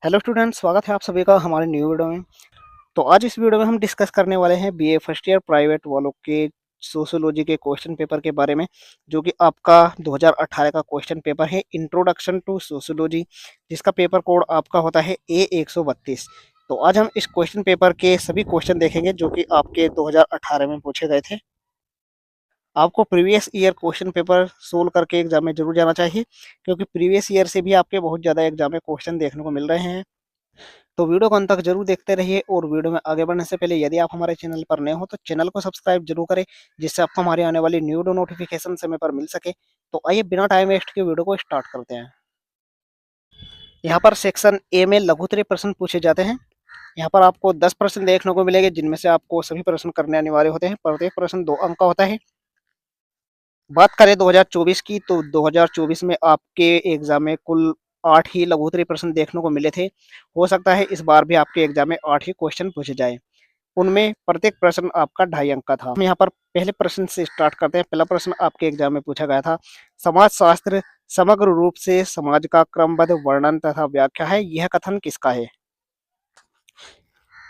Hello students, स्वागत है आप सभी का हमारे न्यू वीडियो में। तो आज इस वीडियो में हम डिस्कस करने वाले हैं बीए फर्स्ट ईयर प्राइवेट वालों के सोशियोलॉजी के क्वेश्चन पेपर के बारे में, जो कि आपका 2018 का क्वेश्चन पेपर है इंट्रोडक्शन टू सोशियोलॉजी, जिसका पेपर कोड आपका होता है A132। तो आज हम इस क्वेश्चन पेपर के सभी क्वेश्चन देखेंगे जो कि आपके 2018 में पूछे गए थे। आपको previous year question paper solve करके एग्जाम में जरूर जाना चाहिए, क्योंकि प्रीवियस ईयर से भी आपके बहुत ज़्यादा एग्जाम में क्वेश्चन देखने को मिल रहे हैं। तो वीडियो को अंत तक जरूर देखते रहिए, और वीडियो में आगे बढ़ने से पहले यदि आप हमारे चैनल पर नए हो तो चैनल को सब्सक्राइब जरूर करें, जिससे आपको हमारी आने वाली न्यू वीडियो नोटिफिकेशन समय पर मिल सके। तो आइए बिना टाइम वेस्ट के वीडियो को स्टार्ट करते हैं। यहाँ पर सेक्शन ए में लघुत्तरीय प्रश्न पूछे जाते हैं। यहाँ पर आपको 10 प्रश्न देखने को मिलेंगे, जिनमें से आपको सभी प्रश्न करने अनिवार्य होते हैं। प्रत्येक प्रश्न 2 अंक का होता है। बात करें 2024 की, तो 2024 में आपके एग्जाम में कुल 8 ही लघुत्तरीय प्रश्न देखने को मिले थे। हो सकता है इस बार भी आपके एग्जाम में 8 ही क्वेश्चन पूछे जाए। उनमें प्रत्येक प्रश्न आपका 2.5 अंक का था। हम यहाँ पर पहले प्रश्न से स्टार्ट करते हैं। पहला प्रश्न आपके एग्जाम में पूछा गया था, समाजशास्त्र समग्र रूप से समाज का क्रमबद्ध वर्णन तथा व्याख्या है, यह कथन किसका है?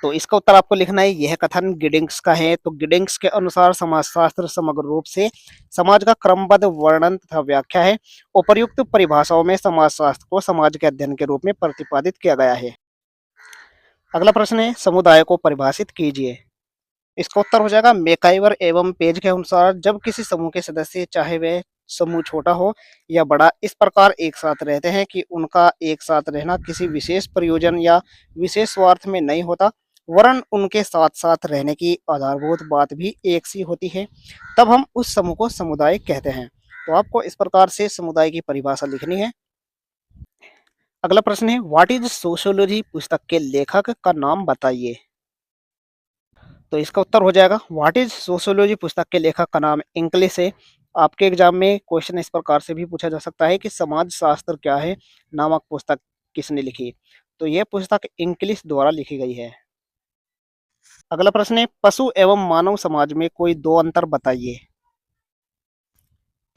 तो इसका उत्तर आपको लिखना है, यह कथन गिडिंग्स का है। तो गिडिंग्स के अनुसार समाजशास्त्र समग्र रूप से समाज का क्रमबद्ध वर्णन तथा व्याख्या है। उपर्युक्त परिभाषाओं में समाजशास्त्र को समाज के अध्ययन के रूप में प्रतिपादित किया गया है। अगला प्रश्न है, समुदाय को परिभाषित कीजिए। इसका उत्तर हो जाएगा मैकाइवर एवं पेज के अनुसार, जब किसी समूह के सदस्य, चाहे वह समूह छोटा हो या बड़ा, इस प्रकार एक साथ रहते हैं कि उनका एक साथ रहना किसी विशेष प्रयोजन या विशेष स्वार्थ में नहीं होता, वरन उनके साथ साथ रहने की आधारभूत बात भी एक सी होती है, तब हम उस समूह को समुदाय कहते हैं। तो आपको इस प्रकार से समुदाय की परिभाषा लिखनी है। अगला प्रश्न है, व्हाट इज सोशियोलॉजी पुस्तक के लेखक का नाम बताइए। तो इसका उत्तर हो जाएगा, व्हाट इज सोशियोलॉजी पुस्तक के लेखक का नाम इंग्लिश है। आपके एग्जाम में क्वेश्चन इस प्रकार से भी पूछा जा सकता है कि समाज शास्त्र क्या है नामक पुस्तक किसने लिखी। तो यह पुस्तक इंग्लिश द्वारा लिखी गई है। अगला प्रश्न है, पशु एवं मानव समाज में कोई दो अंतर बताइए।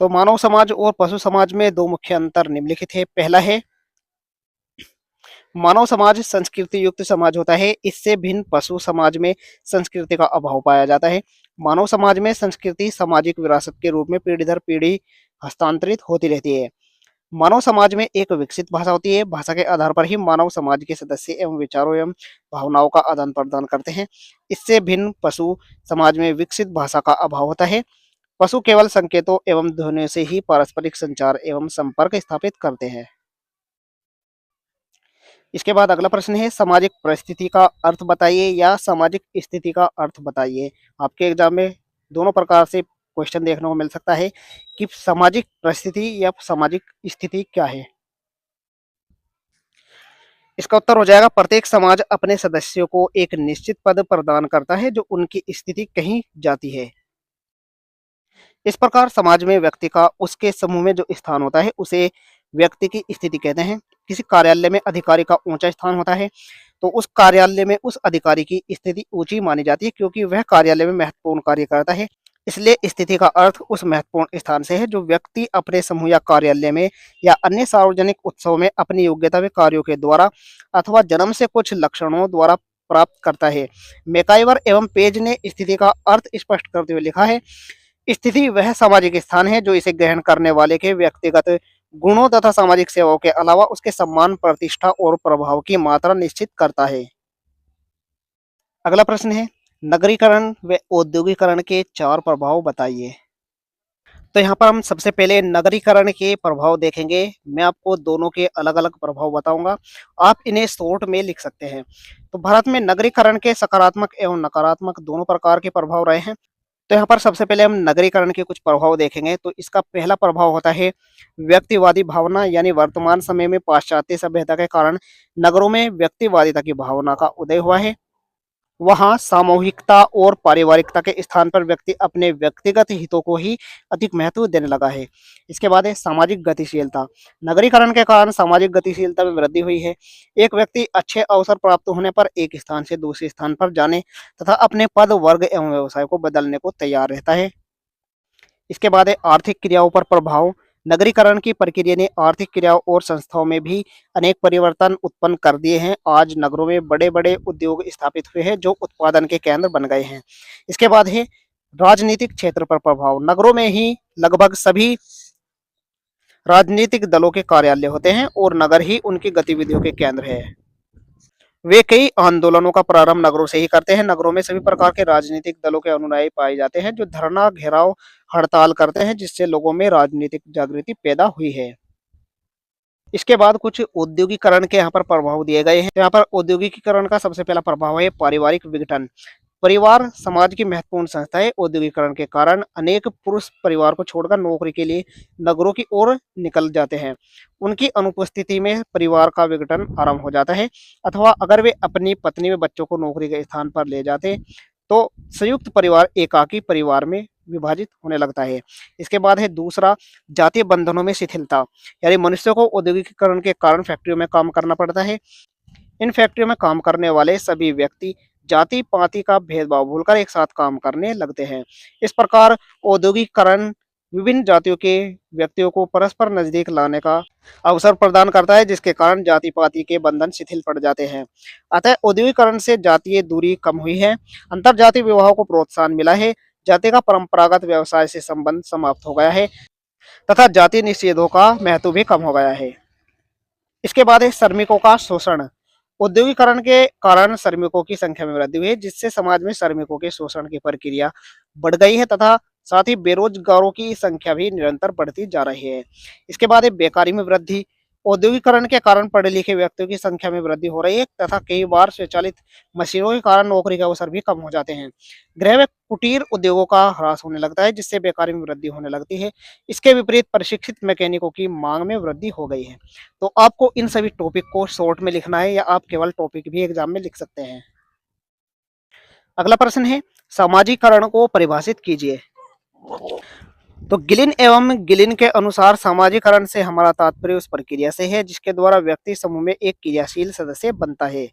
तो मानव समाज और पशु समाज में दो मुख्य अंतर निम्नलिखित है। पहला है, मानव समाज संस्कृति युक्त समाज होता है, इससे भिन्न पशु समाज में संस्कृति का अभाव पाया जाता है। मानव समाज में संस्कृति सामाजिक विरासत के रूप में पीढ़ी दर पीढ़ी हस्तांतरित होती रहती है। मानव समाज में एक विकसित भाषा होती है, भाषा के आधार पर ही मानव समाज के सदस्य एवं विचारों एवं भावनाओं का आदान प्रदान करते हैं। इससे भिन्न पशु समाज में विकसित भाषा का अभाव होता है। पशु केवल संकेतों एवं ध्वनियों से ही पारस्परिक संचार एवं संपर्क स्थापित करते हैं। इसके बाद अगला प्रश्न है, सामाजिक परिस्थिति का अर्थ बताइए या सामाजिक स्थिति का अर्थ बताइए। आपके एग्जाम में दोनों प्रकार से क्वेश्चन देखने को मिल सकता है कि सामाजिक परिस्थिति या सामाजिक स्थिति क्या है। इसका उत्तर हो जाएगा, प्रत्येक समाज अपने सदस्यों को एक निश्चित पद प्रदान करता है जो उनकी स्थिति कही जाती है। इस प्रकार समाज में व्यक्ति का उसके समूह में जो स्थान होता है उसे व्यक्ति की स्थिति कहते हैं। किसी कार्यालय में अधिकारी का ऊंचा स्थान होता है, तो उस कार्यालय में उस अधिकारी की स्थिति ऊंची मानी जाती है, क्योंकि वह कार्यालय में महत्वपूर्ण कार्य करता है। इसलिए स्थिति का अर्थ उस महत्वपूर्ण स्थान से है जो व्यक्ति अपने समूह या कार्यालय में या अन्य सार्वजनिक उत्सव में अपनी योग्यता व कार्यों के द्वारा अथवा जन्म से कुछ लक्षणों द्वारा प्राप्त करता है। मैकाइवर एवं पेज ने स्थिति का अर्थ स्पष्ट करते हुए लिखा है, स्थिति वह सामाजिक स्थान है जो इसे ग्रहण करने वाले के व्यक्तिगत गुणों तथा सामाजिक सेवाओं के अलावा उसके सम्मान, प्रतिष्ठा और प्रभाव की मात्रा निश्चित करता है। अगला प्रश्न है, नगरीकरण व औद्योगिकरण के 4 प्रभाव बताइए। तो यहाँ पर हम सबसे पहले नगरीकरण के प्रभाव देखेंगे। मैं आपको दोनों के अलग अलग प्रभाव बताऊंगा, आप इन्हें शॉर्ट में लिख सकते हैं। तो भारत में नगरीकरण के सकारात्मक एवं नकारात्मक दोनों प्रकार के प्रभाव रहे हैं। तो यहाँ पर सबसे पहले हम नगरीकरण के कुछ प्रभाव देखेंगे। तो इसका पहला प्रभाव होता है व्यक्तिवादी भावना, यानी वर्तमान समय में पाश्चात्य सभ्यता के कारण नगरों में व्यक्तिवादिता की भावना का उदय हुआ है। वहाँ सामूहिकता और पारिवारिकता के स्थान पर व्यक्ति अपने व्यक्तिगत हितों को ही अधिक महत्व देने लगा है। इसके बाद है सामाजिक गतिशीलता। नगरीकरण के कारण सामाजिक गतिशीलता में वृद्धि हुई है। एक व्यक्ति अच्छे अवसर प्राप्त होने पर एक स्थान से दूसरे स्थान पर जाने तथा अपने पद, वर्ग एवं व्यवसाय को बदलने को तैयार रहता है। इसके बाद है आर्थिक क्रियाओं पर प्रभाव। नगरीकरण की प्रक्रिया ने आर्थिक क्रियाओं और संस्थाओं में भी अनेक परिवर्तन उत्पन्न कर दिए हैं। आज नगरों में बड़े-बड़े उद्योग स्थापित हुए हैं जो उत्पादन के केंद्र बन गए हैं। इसके बाद है राजनीतिक क्षेत्र पर प्रभाव। नगरों में ही लगभग सभी राजनीतिक दलों के कार्यालय होते हैं और नगर ही उनकी गतिविधियों के केंद्र है। वे कई आंदोलनों का प्रारंभ नगरों से ही करते हैं। नगरों में सभी प्रकार के राजनीतिक दलों के अनुयायी पाए जाते हैं जो धरना, घेराव, हड़ताल करते हैं, जिससे लोगों में राजनीतिक जागृति पैदा हुई है। इसके बाद कुछ औद्योगिकरण के यहाँ पर प्रभाव दिए गए हैं। तो यहाँ पर औद्योगिकीकरण का सबसे पहला प्रभाव है पारिवारिक विघटन। परिवार समाज की महत्वपूर्ण संस्था है। औद्योगिकरण के कारण अनेक पुरुष परिवार को छोड़कर नौकरी के लिए नगरों की ओर निकल जाते हैं। उनकी अनुपस्थिति में परिवार का विघटन आरंभ हो जाता है, अथवा अगर वे अपनी पत्नी व बच्चों को नौकरी के स्थान पर ले जाते तो संयुक्त परिवार एकाकी परिवार में विभाजित होने लगता है। इसके बाद है दूसरा, जातीय बंधनों में शिथिलता, यानी मनुष्य को औद्योगिकीकरण के कारण फैक्ट्रियों में काम करना पड़ता है। इन फैक्ट्रियों में काम करने वाले सभी व्यक्ति जाति पाति का भेदभाव भूलकर एक साथ काम करने लगते हैं। इस प्रकार औद्योगिकरण विभिन्न जातियों के व्यक्तियों को परस्पर नजदीक लाने का अवसर प्रदान करता है, जिसके कारण जाति पाति के बंधन शिथिल पड़ जाते हैं। अतः औद्योगिकरण से जातीय दूरी कम हुई है, अंतर जातीय विवाह को प्रोत्साहन मिला है, जाति का परंपरागत व्यवसाय से संबंध समाप्त हो गया है तथा जाति निषेधों का महत्व भी कम हो गया है। इसके बाद है श्रमिकों का शोषण। औद्योगिकरण के कारण श्रमिकों की संख्या में वृद्धि हुई है, जिससे समाज में श्रमिकों के शोषण की प्रक्रिया बढ़ गई है तथा साथ ही बेरोजगारों की संख्या भी निरंतर बढ़ती जा रही है। इसके बाद है बेकारी में वृद्धि। औद्योगिकरण के कारण पढ़े लिखे व्यक्तियों की संख्या में वृद्धि हो रही है तथा कई बार स्वचालित मशीनों के कारण नौकरी के अवसर भी कम हो जाते हैं। गृह व कुटीर उद्योगों का ह्रास होने लगता है, जिससे बेकारी में वृद्धि होने लगती है। इसके विपरीत प्रशिक्षित मैकेनिकों की मांग में वृद्धि हो गई है। तो आपको इन सभी टॉपिक को शॉर्ट में लिखना है या आप केवल टॉपिक भी एग्जाम में लिख सकते हैं। अगला प्रश्न है, सामाजिकरण को परिभाषित कीजिए। तो गिलिन एवं गिलिन के अनुसार सामाजिकरण से हमारा तात्पर्य उस प्रक्रिया से है जिसके द्वारा व्यक्ति समूह में एक क्रियाशील सदस्य बनता है,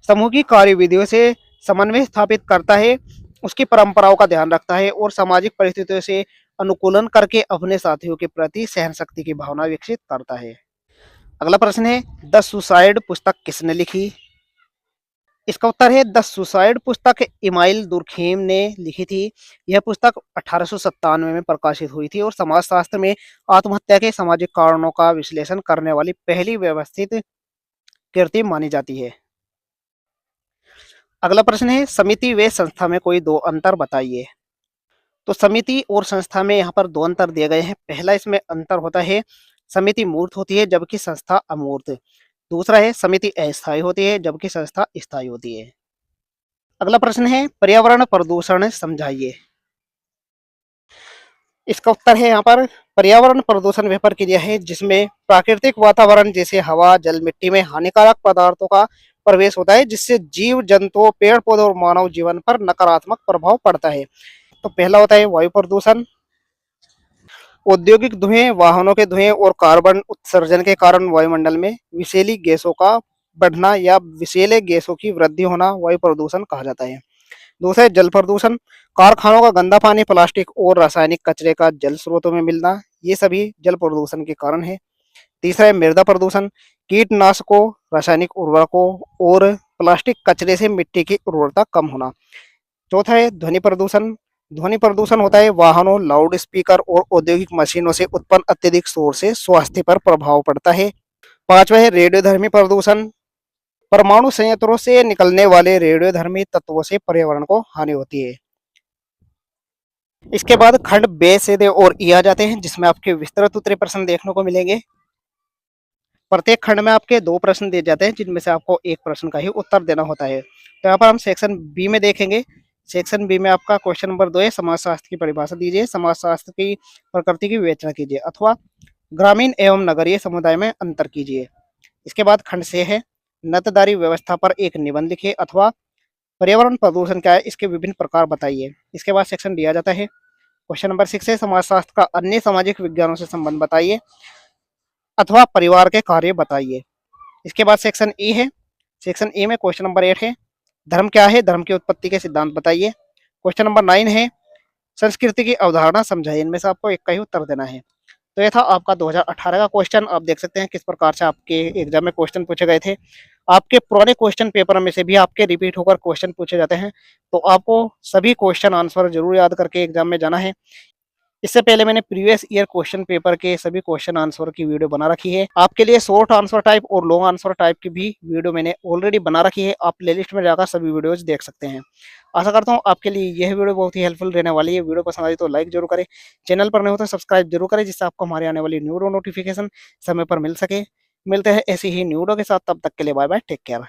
समूह की कार्यविधियों से समन्वय स्थापित करता है, उसकी परंपराओं का ध्यान रखता है और सामाजिक परिस्थितियों से अनुकूलन करके अपने साथियों के प्रति सहनशक्ति की भावना विकसित करता है। अगला प्रश्न है, द सुसाइड पुस्तक किसने लिखी? इसका उत्तर है द सुसाइड पुस्तक इमाइल दुर्खेम ने लिखी थी। यह पुस्तक 1897 में प्रकाशित हुई थी और समाजशास्त्र में आत्महत्या के सामाजिक कारणों का विश्लेषण करने वाली पहली व्यवस्थित कृति मानी जाती है। अगला प्रश्न है, समिति व संस्था में कोई दो अंतर बताइए। तो समिति और संस्था में यहाँ पर दो अंतर दिए गए हैं। पहला इसमें अंतर होता है, समिति मूर्त होती है जबकि संस्था अमूर्त। दूसरा है, समिति अस्थायी होती है जबकि संस्था स्थायी होती है। अगला प्रश्न है, पर्यावरण प्रदूषण समझाइए। इसका उत्तर है यहाँ पर, पर्यावरण प्रदूषण वह प्रक्रिया है जिसमें प्राकृतिक वातावरण जैसे हवा, जल, मिट्टी में हानिकारक पदार्थों का प्रवेश होता है, जिससे जीव जंतुओं, पेड़ पौधों और मानव जीवन पर नकारात्मक प्रभाव पड़ता है। तो पहला होता है वायु प्रदूषण। औद्योगिक धुएं, वाहनों के धुएं और कार्बन उत्सर्जन के कारण वायुमंडल में विषैली गैसों का बढ़ना या विषैले गैसों की वृद्धि होना वायु प्रदूषण कहा जाता है। दूसरा है जल प्रदूषण। कारखानों का गंदा पानी, प्लास्टिक और रासायनिक कचरे का जल स्रोतों में मिलना, ये सभी जल प्रदूषण के कारण है। तीसरा है मृदा प्रदूषण। कीटनाशकों, रासायनिक उर्वरकों और प्लास्टिक कचरे से मिट्टी की उर्वरता कम होना। चौथा है ध्वनि प्रदूषण। ध्वनि प्रदूषण होता है वाहनों, लाउड स्पीकर और औद्योगिक मशीनों से उत्पन्न अत्यधिक शोर से स्वास्थ्य पर प्रभाव पड़ता है। पांचवा है रेडियोधर्मी प्रदूषण। परमाणु संयंत्रों से निकलने वाले रेडियोधर्मी तत्वों से पर्यावरण को हानि होती है। इसके बाद खंड बे से दे और ई आ जाते हैं, जिसमें आपके विस्तृत उत्तरीय प्रश्न देखने को मिलेंगे। प्रत्येक खंड में आपके दो प्रश्न दिए जाते हैं, जिनमें से आपको एक प्रश्न का ही उत्तर देना होता है। तो यहाँ पर हम सेक्शन बी में देखेंगे। सेक्शन बी में आपका क्वेश्चन नंबर 2 है, समाजशास्त्र की परिभाषा दीजिए, समाजशास्त्र की प्रकृति की विवेचना कीजिए अथवा ग्रामीण एवं नगरीय समुदाय में अंतर कीजिए। इसके बाद खंड से है, नतदारी व्यवस्था पर एक निबंध लिखिए अथवा पर्यावरण प्रदूषण क्या है, इसके विभिन्न प्रकार बताइए। इसके बाद सेक्शन डी आ जाता है। क्वेश्चन नंबर 6 है, समाजशास्त्र का अन्य सामाजिक विज्ञानों से संबंध बताइए अथवा परिवार के कार्य बताइए। इसके बाद सेक्शन ई है। सेक्शन ए में क्वेश्चन नंबर 8 है, धर्म क्या है, धर्म की उत्पत्ति के सिद्धांत बताइए। क्वेश्चन नंबर 9 है, संस्कृति की अवधारणा समझाइए। इनमें से आपको एक का ही उत्तर देना है। तो ये था आपका 2018 का क्वेश्चन। आप देख सकते हैं किस प्रकार से आपके एग्जाम में क्वेश्चन पूछे गए थे। आपके पुराने क्वेश्चन पेपर में से भी आपके रिपीट होकर क्वेश्चन पूछे जाते हैं, तो आपको सभी क्वेश्चन आंसर जरूर याद करके एग्जाम में जाना है। इससे पहले मैंने प्रीवियस ईयर क्वेश्चन पेपर के सभी क्वेश्चन आंसर की वीडियो बना रखी है। आपके लिए शॉर्ट आंसर टाइप और लॉन्ग आंसर टाइप की भी वीडियो मैंने ऑलरेडी बना रखी है। आप प्लेलिस्ट में जाकर सभी वीडियोज देख सकते हैं। आशा करता हूँ आपके लिए यह वीडियो बहुत ही हेल्पफुल रहने वाली है। वीडियो पसंद आई तो लाइक जरूर करें, चैनल पर नहीं हो तो सब्सक्राइब जरूर करें, जिससे आपको हमारी आने वाली न्यू नोटिफिकेशन समय पर मिल सके। मिलते हैं ऐसी ही न्यू वीडियो के साथ, तब तक के लिए बाय बाय, टेक केयर।